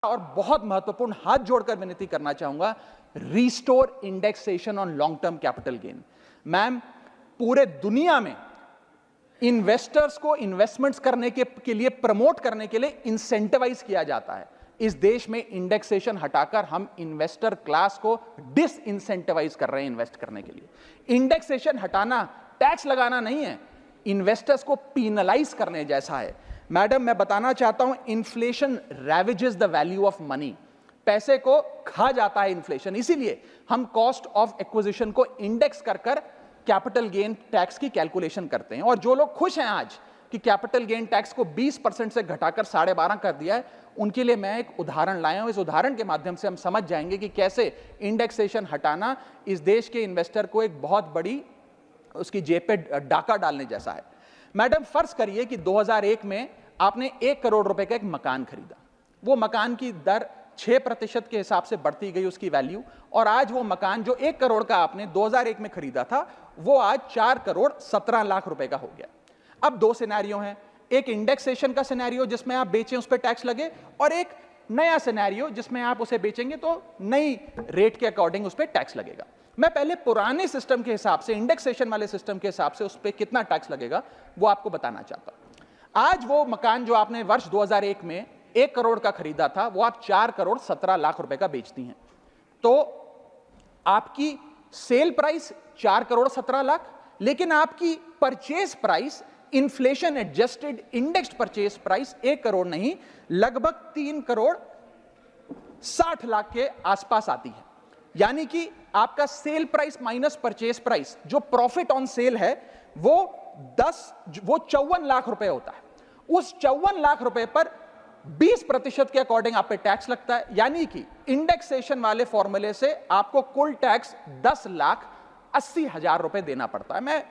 और बहुत महत्वपूर्ण हाथ जोड़कर विनती करना चाहूंगा, restore indexation on long term capital gain. Ma'am, पूरे दुनिया में इन्वेस्टर्स को इन्वेस्टमेंट्स करने के लिए प्रमोट करने के लिए इंसेंटिवाइज किया जाता है। इस देश में इंडेक्सेशन हटाकर हम इन्वेस्टर क्लास को डिसइंसेंटिवाइज कर रहे हैं इन्वेस्ट करने के लिए। इंडेक्सेशन हटाना टैक्स लगाना नहीं है, इन्वेस्टर्स को पीनलाइज करने जैसा है। मैडम, मैं बताना चाहता हूं, inflation ravages the value of money. पैसे को खा जाता है इन्फ्लेशन, इसीलिए हम कॉस्ट ऑफ एक्विजिशन को इंडेक्स कर कैपिटल गेन टैक्स की कैलकुलेशन करते हैं। और जो लोग खुश हैं आज कि कैपिटल गेन टैक्स को 20% से घटाकर 12.5% कर दिया है, उनके लिए मैं एक उदाहरण लाया हूं। इस उदाहरण के माध्यम से हम समझ जाएंगे कि कैसे इंडेक्सेशन हटाना इस देश के इन्वेस्टर को एक बहुत बड़ी उसकी जेब पे डाका डालने जैसा है। मैडम, फर्ज करिए कि 2001 में आपने 1 करोड़ रुपए का एक मकान खरीदा। वो मकान की दर 6% के हिसाब से बढ़ती गई उसकी वैल्यू, और आज वो मकान जो 1 करोड़ का आपने 2001 में खरीदा था, वो आज 4 करोड़ 17 लाख रुपए का हो गया। अब दो सिनेरियो हैं, एक इंडेक्सेशन का सिनेरियो जिसमें आप बेचें उस पर टैक्स लगे, और एक नया सिनेरियो जिसमें आप उसे बेचेंगे तो नई रेट के अकॉर्डिंग उस पर टैक्स लगेगा। मैं पहले पुराने सिस्टम के हिसाब से, इंडेक्सेशन वाले सिस्टम के हिसाब से उस पर कितना टैक्स लगेगा वो आपको बताना चाहता हूं। आज वो मकान जो आपने वर्ष 2001 में 1 करोड़ का खरीदा था, वो आप 4 करोड़ 17 लाख रुपए का बेचती हैं, तो आपकी सेल प्राइस 4 करोड़ 17 लाख, लेकिन आपकी purchase price, inflation adjusted indexed purchase price 1 crore नहीं, लगभग 3 करोड़ 60 लाख के आसपास आती है। यानी कि आपका sale price minus purchase price, जो प्रॉफिट ऑन सेल है, वो 54 लाख रुपए होता है। उस 54 लाख रुपए पर 20% के अकॉर्डिंग आप पे टैक्स लगता है। यानी कि इंडेक्सेशन वाले फॉर्मूले से आपको कुल टैक्स 10,80,000 रुपए देना पड़ता है। मैं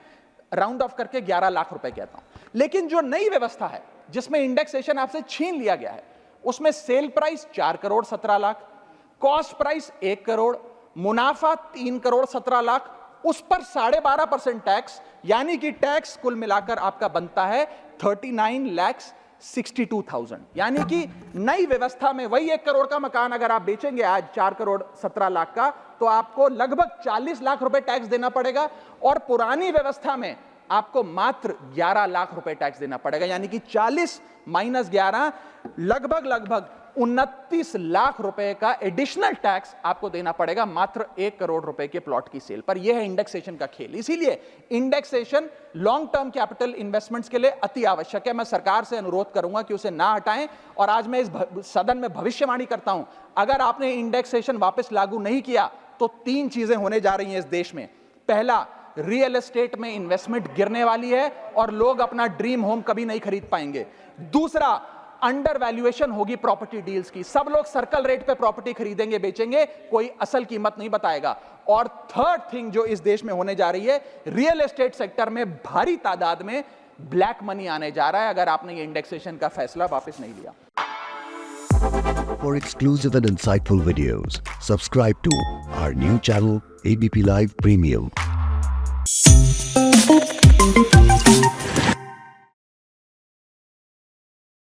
राउंड ऑफ करके 11 लाख रुपए कहता हूं। लेकिन जो नई व्यवस्था है जिसमें इंडेक्सेशन आपसे छीन लिया गया है, उसमें sale price 4 crore 17 lakh, cost price 1 crore, मुनाफा 3 करोड़ 17 लाख, उस पर 12.5% टैक्स, यानी कि टैक्स कुल मिलाकर आपका बनता है 39,62,000। यानी कि नई व्यवस्था में वही 1 करोड़ का मकान अगर आप बेचेंगे आज 4 करोड़ 17 लाख का, तो आपको लगभग 40 लाख रुपए टैक्स देना पड़ेगा, और पुरानी व्यवस्था में आपको मात्र 11 लाख रुपए टैक्स देना पड़ेगा। यानी कि 40 माइनस 11 लगभग 29 लाख रुपए का एडिशनल टैक्स आपको देना पड़ेगा मात्र 1 करोड़ रुपए के प्लॉट की सेल पर। यह है इंडेक्सेशन का खेल। इसीलिए indexation long term capital investments के लिए अति आवश्यक है। मैं सरकार से अनुरोध करूंगा कि उसे ना हटाएं, और आज मैं इस सदन में भविष्यवाणी करता हूं, अगर आपने इंडेक्सेशन वापस लागू नहीं किया तो 3 चीजें होने जा रही हैं इस देश में। पहला, रियल एस्टेट में इन्वेस्टमेंट गिरने वाली है और लोग अपना ड्रीम होम कभी नहीं खरीद पाएंगे। दूसरा, अंडर वैल्यूएशन होगी प्रॉपर्टी डील्स की, सब लोग सर्कल रेट पे प्रॉपर्टी खरीदेंगे बेचेंगे, कोई असल कीमत नहीं बताएगा। और थर्ड थिंग जो इस देश में होने जा रही है, रियल एस्टेट सेक्टर में भारी तादाद में ब्लैक मनी आने जा रहा है अगर आपने ये इंडेक्सेशन का फैसला वापस नहीं लिया। For exclusive and insightful videos, subscribe to our new channel ABP Live Premium.